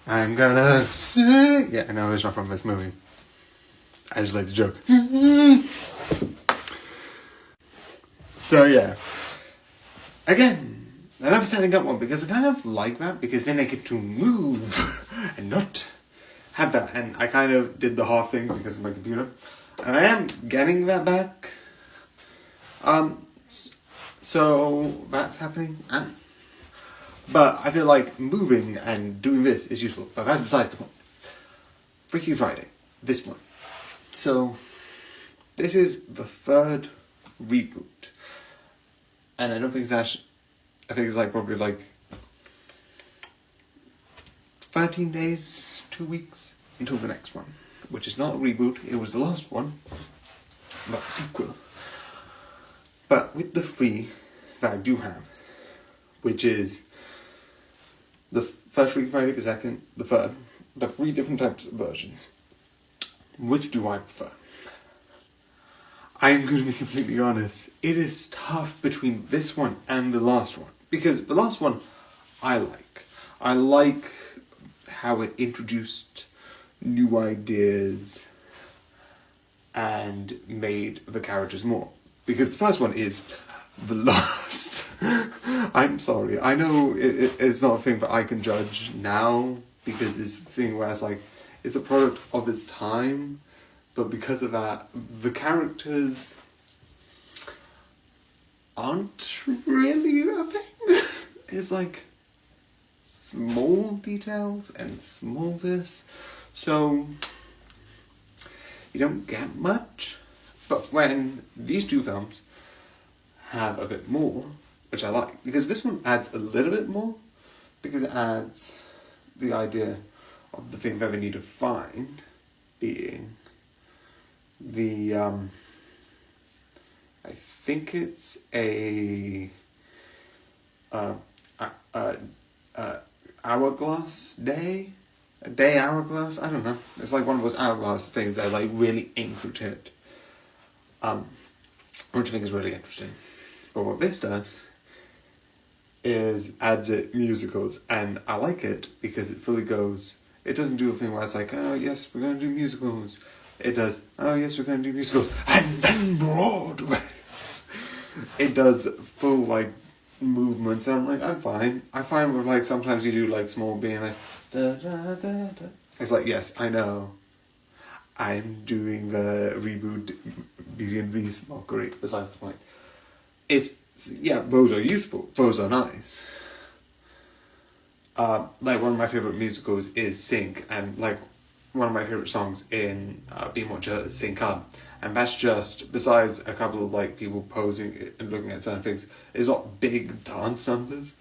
I'm gonna sing. Yeah, I know it's not from this movie. I just like the joke. So yeah. Again, another setting up one because I kind of like that because then I get to move and not have that. And I kind of did the half thing because of my computer. And I am getting that back. So that's happening. But I feel like moving and doing this is useful. But that's besides the point. Freaky Friday. This one. So, this is the third reboot. And I don't think it's actually... I think it's like probably like 13 days, 2 weeks until the next one. Which is not a reboot, it was the last one. Not a sequel. But with the three that I do have, which is the first Freaky Friday, the second, the third, the three different types of versions. Which do I prefer? I am going to be completely honest. It is tough between this one and the last one. Because the last one, I like. I like how it introduced new ideas and made the characters more. Because the first one is the last. I'm sorry. I know it's not a thing that I can judge now. Because it's a thing where it's like, it's a product of its time, but because of that, the characters aren't really a thing. It's like small details and small this, so you don't get much. But when these two films have a bit more, which I like, because this one adds a little bit more, because it adds the idea of the thing that they need to find being the I think it's a hourglass day, a day hourglass. I don't know. It's like one of those hourglass things that are like really intricate, which I think is really interesting. But what this does is adds it musicals, and I like it because it fully goes. It doesn't do a thing where it's like, oh yes, we're going to do musicals. It does, oh yes, we're going to do musicals, and then Broadway. It does full like movements, and I'm like, I'm fine. I find with like sometimes you do like small being like da da da da. It's like, yes, I know. I'm doing the reboot Beauty and the Beast mockery. Besides the point, it's yeah, those are useful. Those are nice. Like one of my favorite musicals is Sync, and like one of my favorite songs in Be Watcher is Sync Up, and that's just besides a couple of like people posing and looking at certain things, it's not big dance numbers,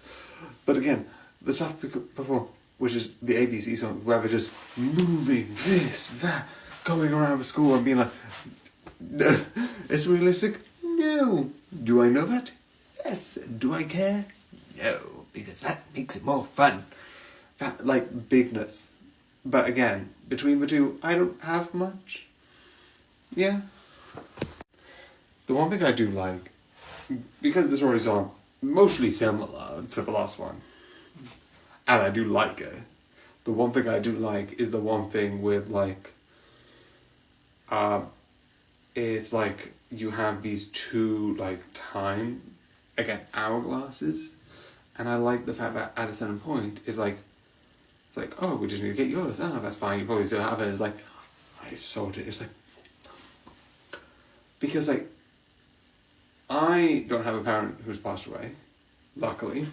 but again the stuff before, which is the ABC song where they're just moving this that, going around the school and being like, it's realistic. No. Do I know that? Yes. Do I care? No, because that makes it more fun. That, like, bigness. But again, between the two, I don't have much. Yeah. The one thing I do like, because the stories are mostly similar to the last one, and I do like it, the one thing I do like is the one thing with, like, it's like you have these two, like, time, again, hourglasses, and I like the fact that at a certain point, it's like, oh, we just need to get yours, oh, that's fine, you probably still have it, it's like, I sold it, it's like, because, like, I don't have a parent who's passed away, luckily,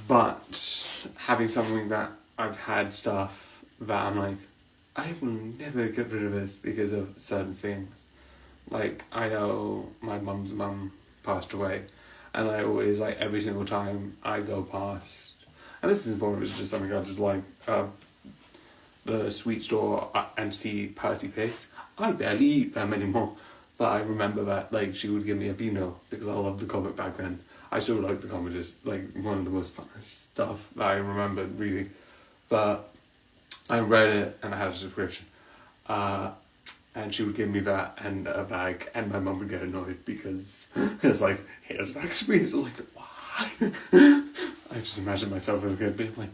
but having something that I've had stuff that I'm like, I will never get rid of this because of certain things. Like, I know my mum's mum passed away, and I always, like, every single time I go past, and this is important, it's just something I just like, the sweet store and see Percy Pigs. I barely eat them anymore, but I remember that, like, she would give me a Beano, because I loved the comic back then. I still like the comic, just, like, one of the most fun stuff that I remember reading, but I read it, and I had a subscription, and she would give me that and a bag, and my mum would get annoyed because it's like, here's Max Squeeze, like, why? I just imagine myself as a kid being like,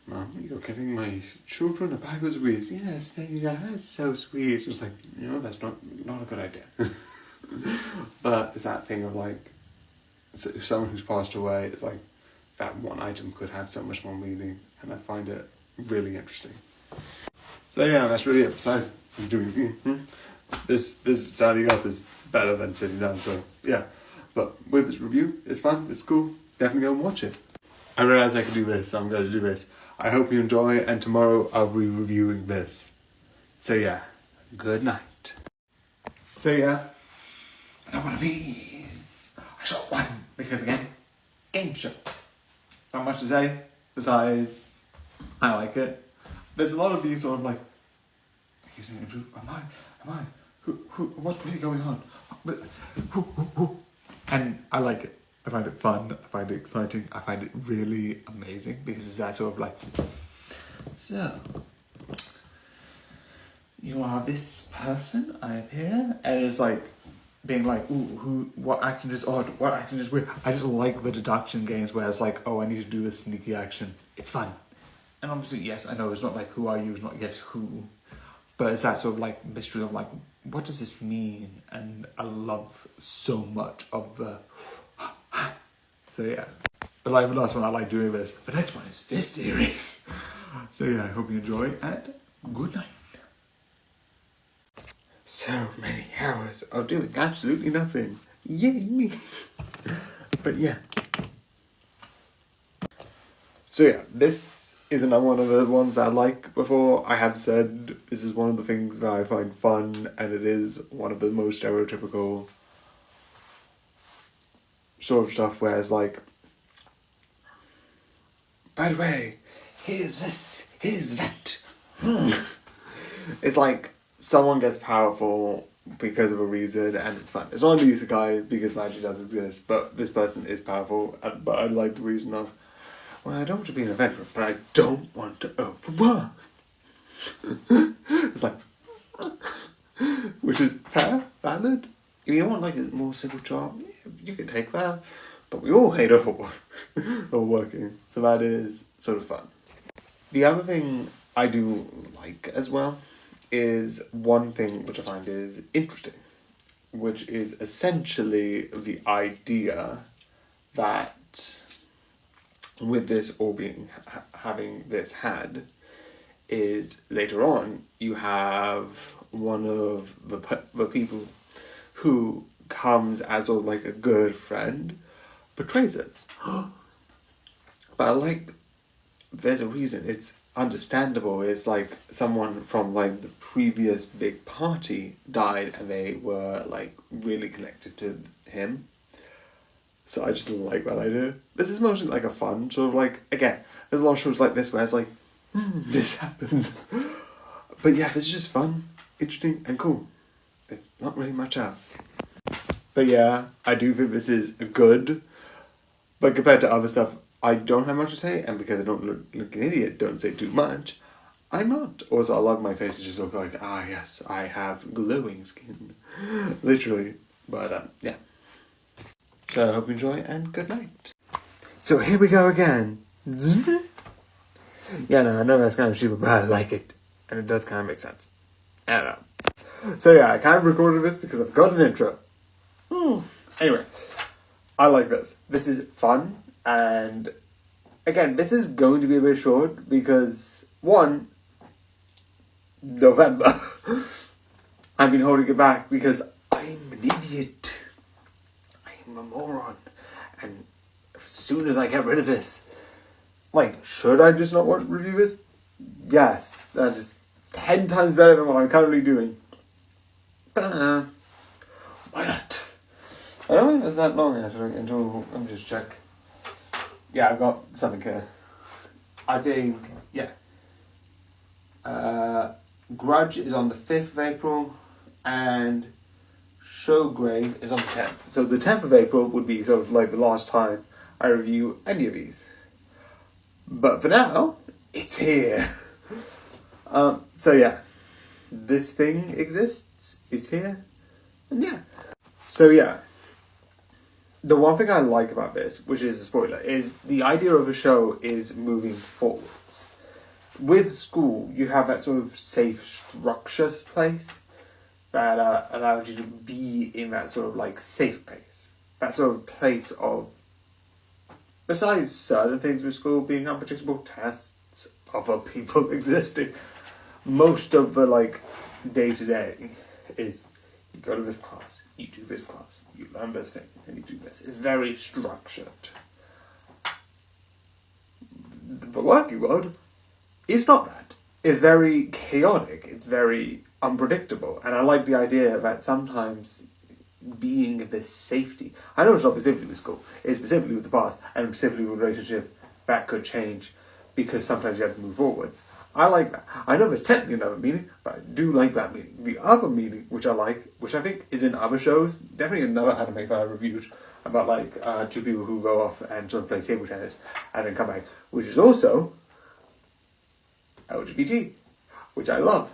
Mom, you're giving my children a bag of sweets. Yes, thank you, that's so sweet. It's like, that's not a good idea. But it's that thing of like, someone who's passed away, it's like, that one item could have so much more meaning, and I find it really interesting. So yeah, that's really it. Besides doing this standing up is better than sitting down, so yeah. But with this review, it's fun, it's cool, definitely go and watch it. I realised I could do this, so I'm going to do this. I hope you enjoy, and tomorrow I'll be reviewing this. So yeah, good night. So yeah, another one of these. I shot one, because again, game show. Not much to say, besides, I like it. There's a lot of these sort of like, am I, what's really going on? And I like it. I find it fun, I find it exciting, I find it really amazing, because it's that sort of like, so, you are this person, I appear, and it's like, being like, ooh, what action is odd, what action is weird. I just like the deduction games where it's like, oh, I need to do this sneaky action. It's fun. And obviously, yes, I know it's not like who are you, it's not guess who, but it's that sort of like mystery of like, what does this mean? And I love so much of the so yeah. But like the last one, I like doing this. The next one is this series. So yeah, I hope you enjoy, and good night. So many hours of doing absolutely nothing. Yay me. But yeah. So yeah, this is another one of the ones I like before. I have said this is one of the things that I find fun, and it is one of the most stereotypical sort of stuff where it's like, by the way, here's this, here's that. It's like someone gets powerful because of a reason, and it's fun. It's not an isekai because magic does exist, but this person is powerful, but I like the reason of, well, I don't want to be an adventurer, but I don't want to overwork. It's like, which is fair, valid. If you want like a more simple job, you can take that, but we all hate overworking, so that is sort of fun. The other thing I do like as well is one thing which I find is interesting, which is essentially the idea that with this all being having this had is later on you have one of the people who comes as sort of like a good friend betrays us. But I like, there's a reason, it's understandable. It's like someone from like the previous big party died and they were like really connected to him. So I just like that idea. This is mostly like a fun sort of like, again, there's a lot of shows like this where it's like, this happens. But yeah, this is just fun, interesting and cool. It's not really much else. But yeah, I do think this is good. But compared to other stuff, I don't have much to say, and because I don't look an idiot, don't say too much, I'm not. Also, I love my face to just look like, yes, I have glowing skin. Literally. But, yeah. So I hope you enjoy, and good night. So here we go again. Yeah, no, I know that's kind of stupid, but I like it. And it does kind of make sense. I don't know. So yeah, I kind of recorded this because I've got an intro. Anyway, I like this. This is fun, and again, this is going to be a bit short because, one, November. I've been holding it back because I'm an idiot. I'm a moron. And as soon as I get rid of this, like, should I just not review this? Yes, that is 10 times better than what I'm currently doing. Why not? I don't think it's that long actually until, let me just check. Yeah, I've got something here. I think, yeah. Grudge is on the 5th of April and Showgrave is on the 10th. So the 10th of April would be sort of like the last time I review any of these. But for now, it's here. So yeah, this thing exists, it's here, and yeah. So yeah, the one thing I like about this, which is a spoiler, is the idea of a show is moving forwards. With school, you have that sort of safe, structured place that allows you to be in that sort of like safe place. That sort of place of, besides certain things with school being unpredictable, tests, other people existing, most of the like day-to-day is you go to this class, you do this class, you learn this thing, and you do this. It's very structured. The working world is not that. It's very chaotic. It's very unpredictable. And I like the idea that sometimes being this safety, I know it's not specifically with school, it's specifically with the past, and specifically with relationship, that could change because sometimes you have to move forwards. I like that. I know there's technically another meaning, but I do like that meaning. The other meaning, which I like, which I think is in other shows, definitely another anime that I reviewed, about like two people who go off and sort of play table tennis and then come back, which is also LGBT, which I love.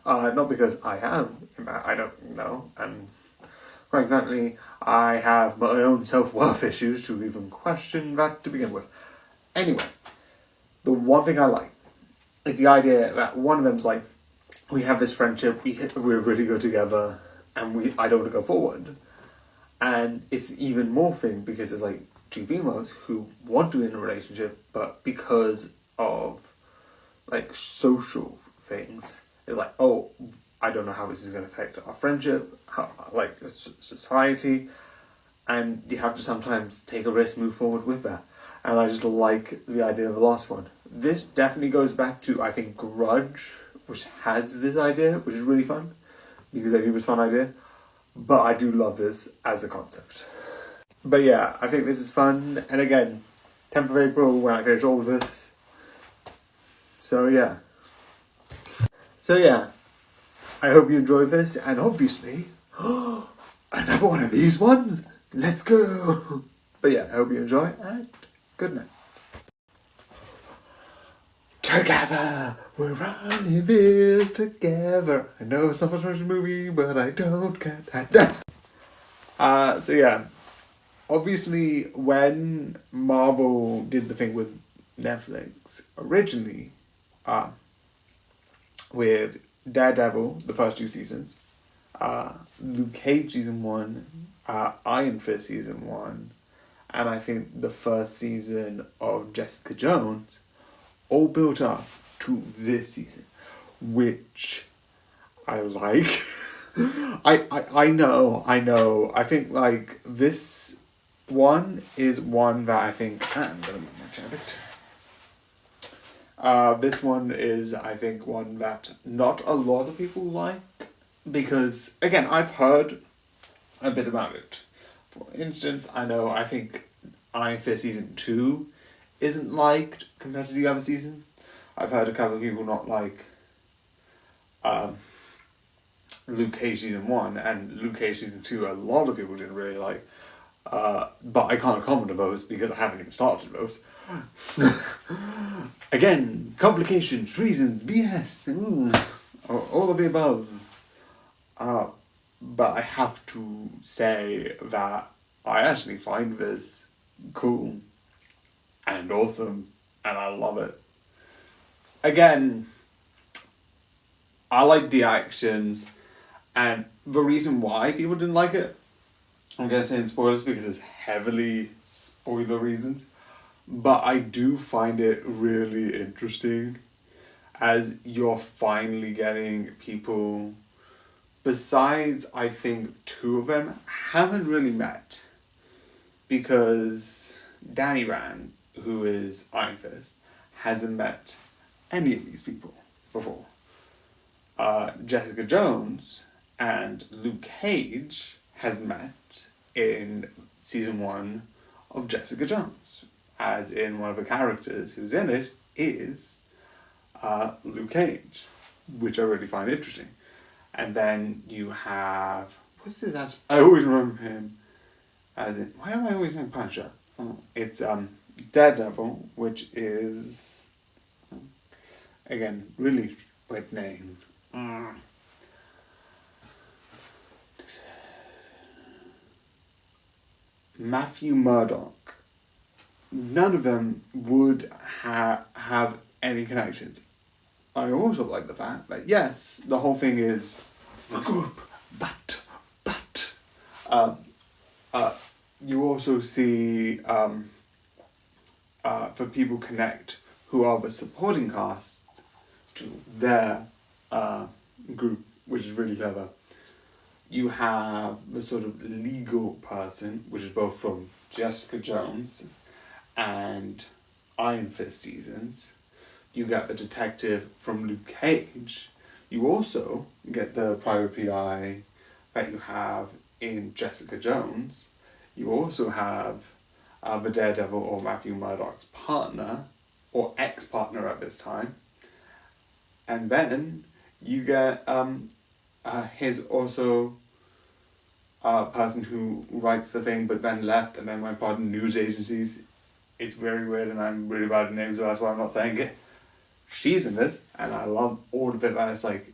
Not because I am, I don't know, and quite frankly, I have my own self-worth issues to even question that to begin with. Anyway, the one thing I like is the idea that one of them's like, we have this friendship, we're really good together, and I don't want to go forward. And it's even morphing because there's like two females who want to be in a relationship, but because of like social things, it's like, oh, I don't know how this is going to affect our friendship, like society, and you have to sometimes take a risk, move forward with that. And I just like the idea of the last one. This definitely goes back to, I think, Grudge, which has this idea, which is really fun, because I think it was a fun idea. But I do love this as a concept. But yeah, I think this is fun. And again, 10th of April, when I finish all of this. So yeah. I hope you enjoyed this, and obviously, another one of these ones. Let's go. But yeah, I hope you enjoy, and good night. Together, we're running this together. I know it's not much of a movie, but I don't care. So yeah, obviously when Marvel did the thing with Netflix originally, with Daredevil, the first 2 seasons, Luke Cage season 1, Iron Fist season 1, and I think the first season of Jessica Jones, all built up to this season, which I like. I know. I think like this one is one that I think I'm gonna move my chair a bit. This one is, I think, one that not a lot of people like, because, again, I've heard a bit about it. For instance, I think Iron Fist Season 2 isn't liked compared to the other season. I've heard a couple of people not like Luke Cage Season 1, and Luke Cage Season 2 a lot of people didn't really like. But I can't comment on those because I haven't even started those. Again, complications, reasons, BS, all of the above. But I have to say that I actually find this cool and awesome, and I love it. Again, I like the actions, and the reason why people didn't like it, I'm going to say in spoilers because it's heavily spoiler reasons, but I do find it really interesting as you're finally getting people, besides I think 2 of them, haven't really met, because Danny Rand, who is Iron Fist, hasn't met any of these people before. Jessica Jones and Luke Cage has met in season 1 of Jessica Jones, as in one of the characters who's in it is Luke Cage, which I really find interesting. And then you have, what's his actual, I always remember him as in, why am I always saying Punisher? It's Daredevil, which is, again, really weird name. Matthew Murdoch, none of them would have any connections. I also like the fact that, yes, the whole thing is the group, but, you also see, for people connect who are the supporting cast to their group, which is really clever. You have the sort of legal person, which is both from Jessica Jones and Iron Fist seasons. You get the detective from Luke Cage. You also get the private PI that you have in Jessica Jones. You also have the Daredevil or Matthew Murdoch's partner, or ex-partner at this time. And then you get his also person who writes the thing but then left and then went part of news agencies. It's very weird and I'm really bad at names, so that's why I'm not saying it. She's in this, and I love all of it, and it's like,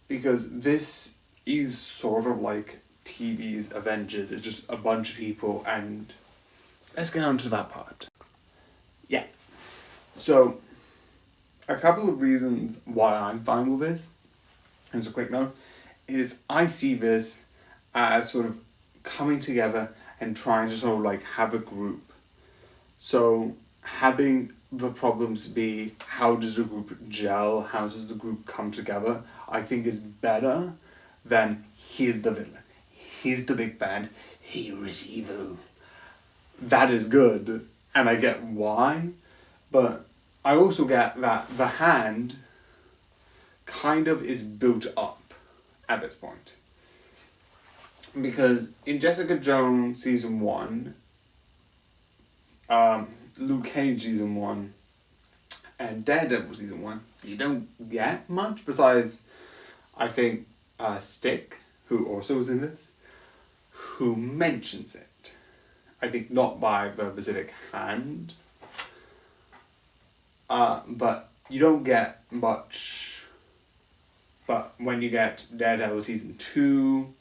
because this is sort of like TV's Avengers. It's just a bunch of people, and let's get on to that part. Yeah. So, a couple of reasons why I'm fine with this, as a quick note, is I see this as sort of coming together and trying to sort of like have a group. So, having the problems be, how does the group gel, how does the group come together, I think is better than here's the villain, here's the big bad, here is evil. That is good, and I get why, but I also get that the Hand kind of is built up at this point. Because in Jessica Jones season 1, Luke Cage season 1, and Daredevil season 1, you don't get much besides, I think, Stick, who also was in this, who mentions it. I think not by the specific Hand, but you don't get much. But when you get Daredevil season 2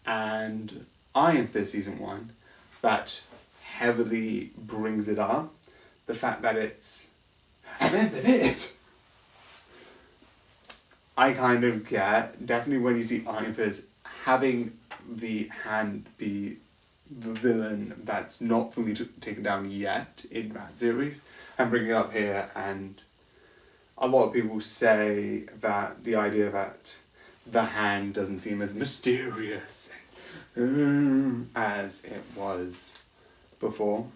and Iron Fist season 1, that heavily brings it up. The fact that it's, and then it. I kind of get, definitely when you see Iron Fist, having the Hand be the villain that's not fully taken down yet in that series, and bringing it up here, and a lot of people say that the idea that the Hand doesn't seem as mysterious as it was before.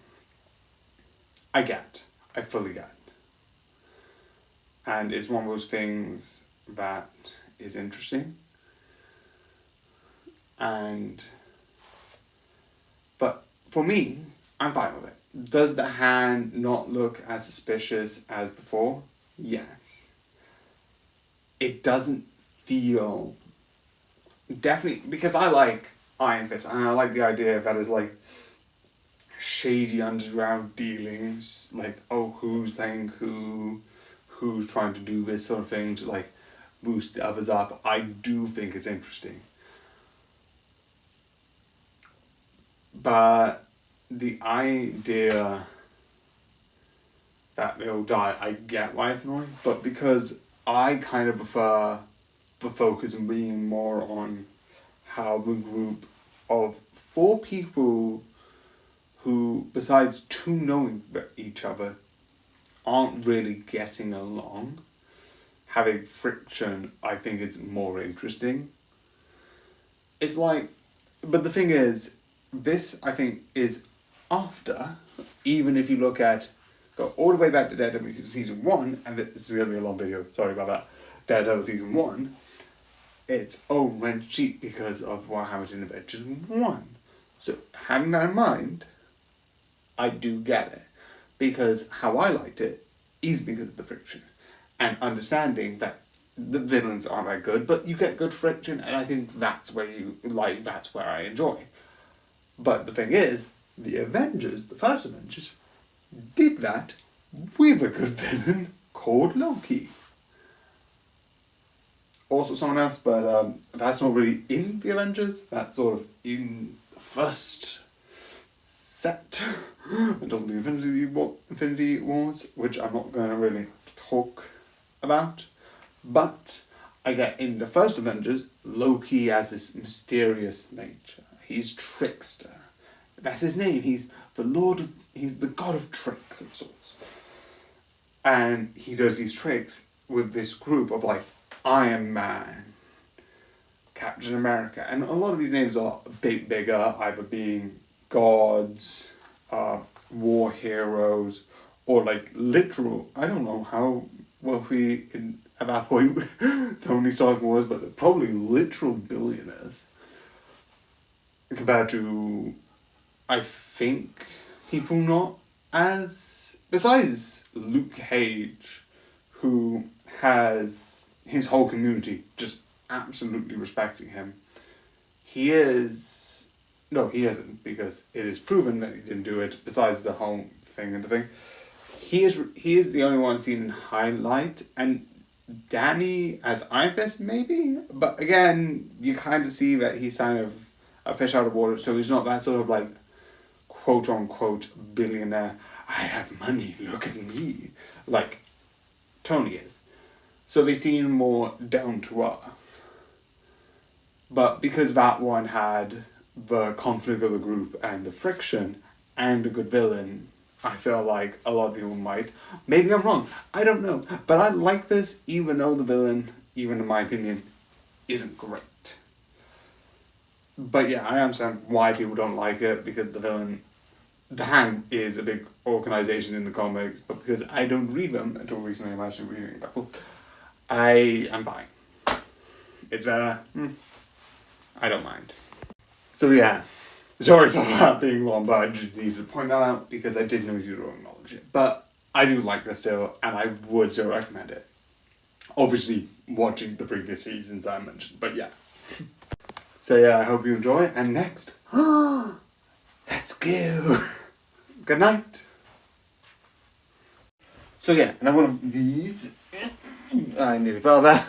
I fully get. And it's one of those things that is interesting. But for me, I'm fine with it. Does the Hand not look as suspicious as before? Yes. It doesn't feel, definitely, because I like Iron Fist, and I like the idea that it's like shady underground dealings, like, oh, who's playing who's trying to do this sort of thing to like boost the others up. I do think it's interesting. But the idea that they'll die, I get why it's annoying, but because I kind of prefer the focus on being more on how the group of 4 people who, besides 2 knowing each other, aren't really getting along, having friction, I think it's more interesting. It's like, but the thing is, this, I think, is after, even if you look at, go all the way back to Daredevil season 1, and this is going to be a long video, sorry about that, Daredevil season 1, it's, oh, rent cheap because of what happened in Avengers 1. So, having that in mind, I do get it. Because how I liked it is because of the friction. And understanding that the villains aren't that good, but you get good friction, and I think that's where that's where I enjoy. But the thing is, the Avengers, the first Avengers, did that with a good villain called Loki. Also someone else, but that's not really in the Avengers. That's sort of in the first set until the Infinity Wars, which I'm not going to really talk about. But I get in the first Avengers, Loki has this mysterious nature. He's trickster. That's his name. He's the god of tricks of sorts. And he does these tricks with this group of like Iron Man, Captain America, and a lot of these names are a bit bigger, either being gods, war heroes, or like literal, I don't know how wealthy at that point Tony Stark was, but they're probably literal billionaires. Compared to, I think, people not as, besides Luke Cage, who has his whole community just absolutely respecting him. He isn't, because it is proven that he didn't do it, besides the whole thing and the thing. He is the only one seen in highlight, and Danny as Iron Fist, maybe? But again, you kind of see that he's kind of a fish out of water, so he's not that sort of like, quote-unquote, billionaire, I have money, look at me, like Tony is. So they seem more down to earth. But because that one had the conflict of the group and the friction and a good villain, I feel like a lot of people might. Maybe I'm wrong. I don't know. But I like this, even though the villain, even in my opinion, isn't great. But yeah, I understand why people don't like it, because the villain, the Hand is a big organization in the comics, but because I don't read them until recently, I'm actually reading a couple, I am fine. It's there. I don't mind. So yeah, sorry for that being long, but I just needed to point that out because I did know you to acknowledge it. But I do like this still, and I would still recommend it. Obviously, watching the previous seasons I mentioned, but yeah. So yeah, I hope you enjoy, and next, let's go. Good night. So yeah, and one of these, I nearly fell there,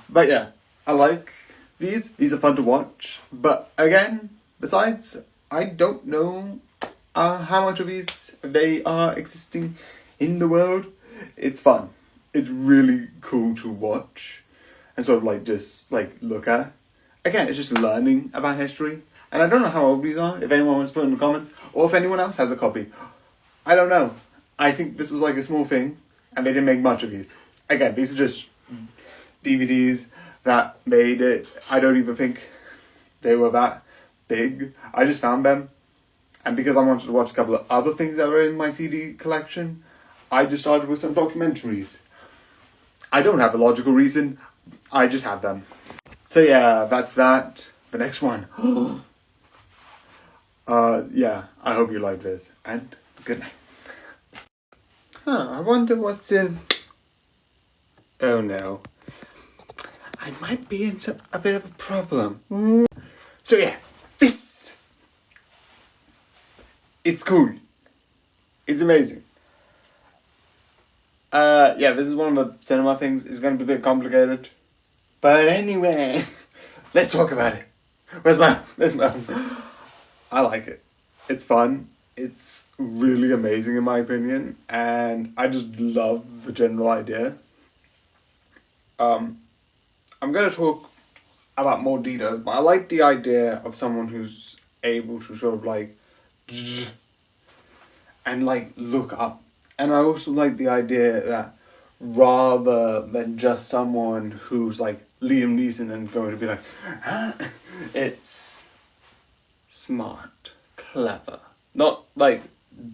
but yeah, I like these. These are fun to watch, but again, besides, I don't know how much of these they are existing in the world. It's fun. It's really cool to watch and sort of like just like look at. Again, it's just learning about history. And I don't know how old these are, if anyone wants to put in the comments, or if anyone else has a copy. I don't know. I think this was like a small thing, and they didn't make much of these. Again, these are just DVDs that made it. I don't even think they were that big. I just found them, and because I wanted to watch a couple of other things that were in my CD collection, I just started with some documentaries. I don't have a logical reason, I just have them. So yeah, that's that. The next one. Yeah, I hope you like this, and good night. I wonder what's in... Oh no. I might be in a bit of a problem. So yeah, this! It's cool. It's amazing. Yeah, this is one of the cinema things. It's going to be a bit complicated. But anyway, let's talk about it. Where's my... I like it. It's fun. It's really amazing in my opinion. And I just love the general idea. I'm going to talk about more details, but I like the idea of someone who's able to sort of like... and like look up. And I also like the idea that rather than just someone who's like Liam Neeson and going to be like, it's smart, clever. Not like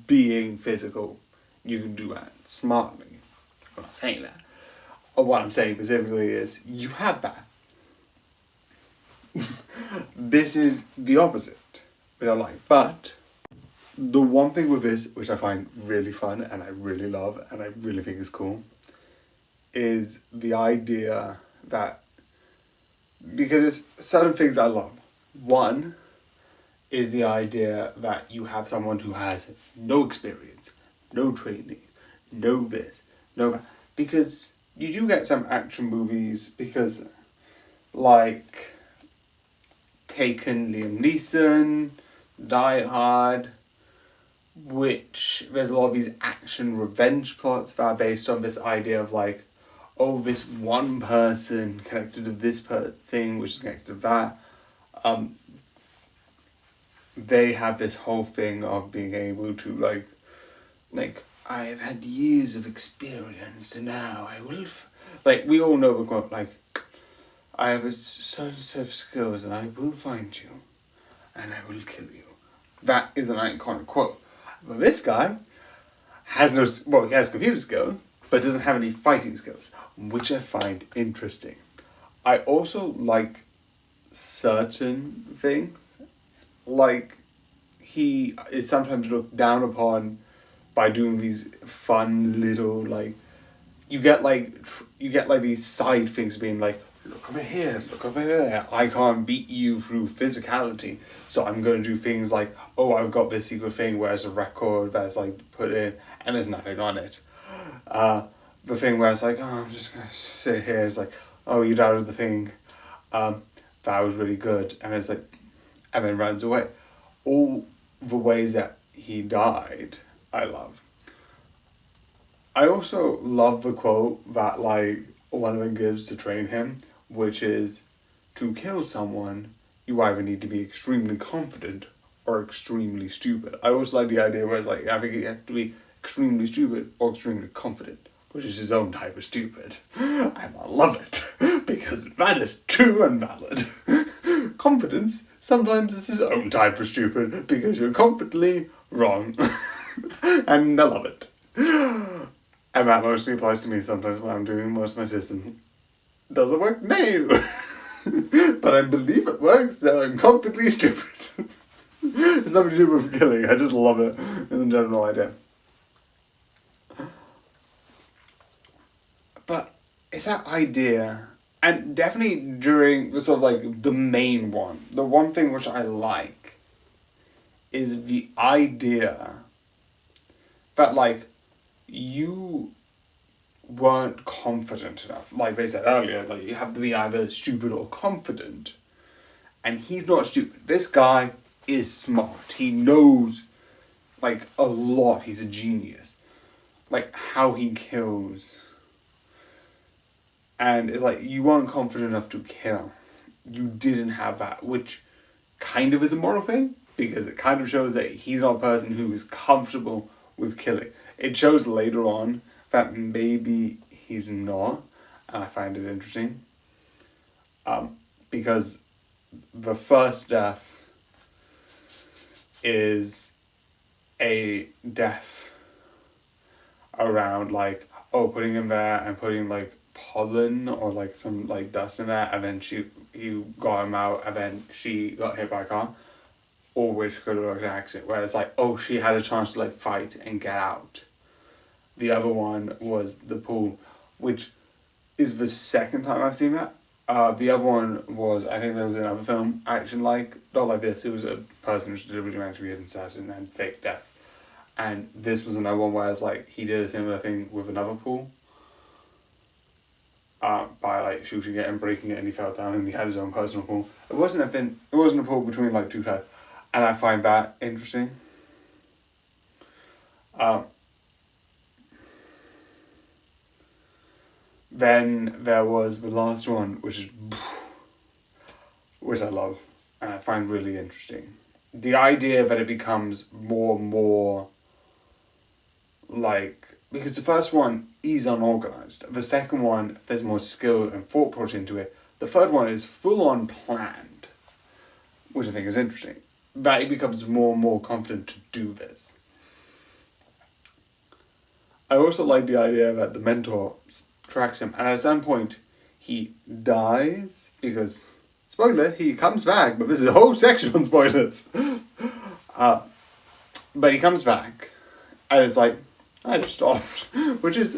being physical. You can do that smartly. I'm not saying that. Or what I'm saying specifically is, you have that. This is the opposite, which I like. But the one thing with this, which I find really fun and I really love and I really think is cool, is the idea that, because there's certain things I love. One is the idea that you have someone who has no experience, no training, no this, no that. Because you do get some action movies, because like Taken, Liam Neeson, Die Hard, which there's a lot of these action revenge plots that are based on this idea of like, oh, this one person connected to this thing, which is connected to that. They have this whole thing of being able to like I have had years of experience and now I will like we all know the quote like I have a certain set of skills and I will find you and I will kill you. That is an iconic quote. But this guy has no, well, he has computer skills, but doesn't have any fighting skills, which I find interesting. I also like certain things, like he is sometimes looked down upon by doing these fun little like you get like these side things being like, look over here, look over there. I can't beat you through physicality, so I'm going to do things like, oh, I've got this secret thing where it's a record that's like put in and there's nothing on it. The thing where it's like, oh, I'm just gonna sit here. It's like, oh, you doubted the thing. That was really good, and it's like, and then runs away. All the ways that he died, I love. I also love the quote that like one of them gives to train him, which is, to kill someone, you either need to be extremely confident or extremely stupid. I always like the idea where it's like, I think you have to be extremely stupid or extremely confident, which is his own type of stupid. And I love it, because that is true and valid. Confidence sometimes is his own type of stupid, because you're completely wrong. And I love it. And that mostly applies to me sometimes when I'm doing most of my system. Does it work? No! But I believe it works, so I'm completely stupid. It's nothing to do with killing, I just love it in the general idea. But it's that idea, and definitely during the sort of like the main one, the one thing which I like is the idea that like you weren't confident enough. Like they said earlier, like you have to be either stupid or confident. And he's not stupid. This guy is smart. He knows like a lot. He's a genius. Like how he kills. And it's like you weren't confident enough to kill. You didn't have that, which kind of is a moral thing, because it kind of shows that he's not a person who is comfortable with killing. It shows later on that maybe he's not, and I find it interesting. Because the first death is a death around like, oh, putting him there and putting like pollen or like some like dust in there, and then you got him out, and then she got hit by a car, or which could have looked an accident, where it's like, oh, she had a chance to like fight and get out. The other one was the pool, which is the second time I've seen that. The other one was, I think there was another film, action like, not like this, it was a person who was deliberately meant to be an assassin and fake death. And this was another one where it's like, he did a similar thing with another pool. By like shooting it and breaking it, and he fell down and he had his own personal pool. It wasn't a pool between like two guys. And I find that interesting. Then there was the last one, which I love and I find really interesting. The idea that it becomes more and more like, because the first one is unorganized. The second one, there's more skill and thought put into it. The third one is full on planned, which I think is interesting. That he becomes more and more confident to do this. I also like the idea that the mentor tracks him, and at some point he dies because, spoiler, he comes back, but this is a whole section on spoilers. But he comes back, and it's like, I just stopped, which is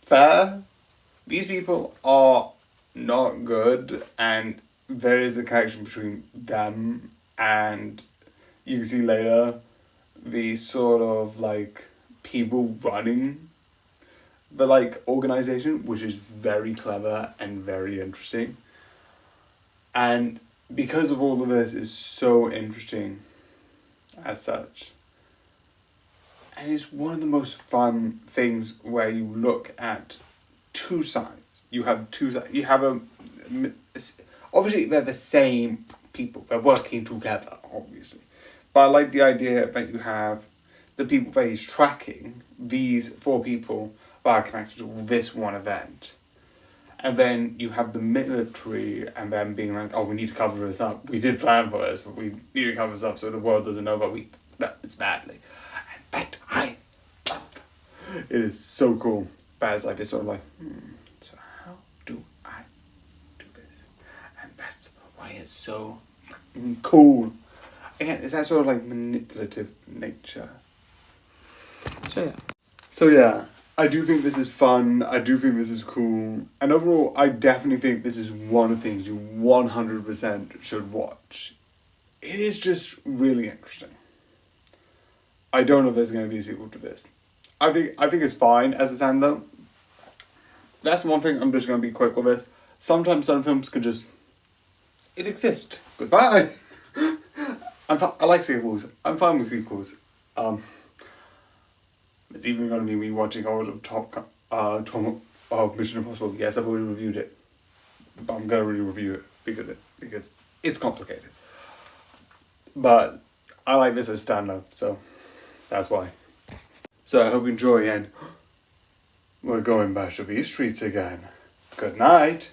fair. These people are not good, and there is a connection between them, and you can see later the sort of like people running the like organization, which is very clever and very interesting. And because of all of this is so interesting as such, And it's one of the most fun things where you look at two sides. You have two sides. You have obviously they're the same people. They're working together, obviously. But I like the idea that you have the people that he's tracking, these four people that are connected to this one event. And then you have the military and them being like, oh, we need to cover this up. We did plan for this, but we need to cover this up so the world doesn't know that it's badly. And that I love. It is so cool. But it's like, it's sort of like, so how do I do this? And that's why it's so cool. Again, it's that sort of like manipulative nature. So yeah, I do think this is fun. I do think this is cool. And overall, I definitely think this is one of the things you 100% should watch. It is just really interesting. I don't know if there's going to be a sequel to this. I think it's fine as a standalone. That's one thing. I'm just going to be quick with this. Sometimes some films can just... it exists. Goodbye. I like sequels. I'm fine with sequels. It's even going to be me watching all of Mission Impossible. Yes, I've already reviewed it, but I'm going to review it because it's complicated. But I like this as standalone, so that's why. So I hope you enjoy, and we're going back to these streets again. Good night.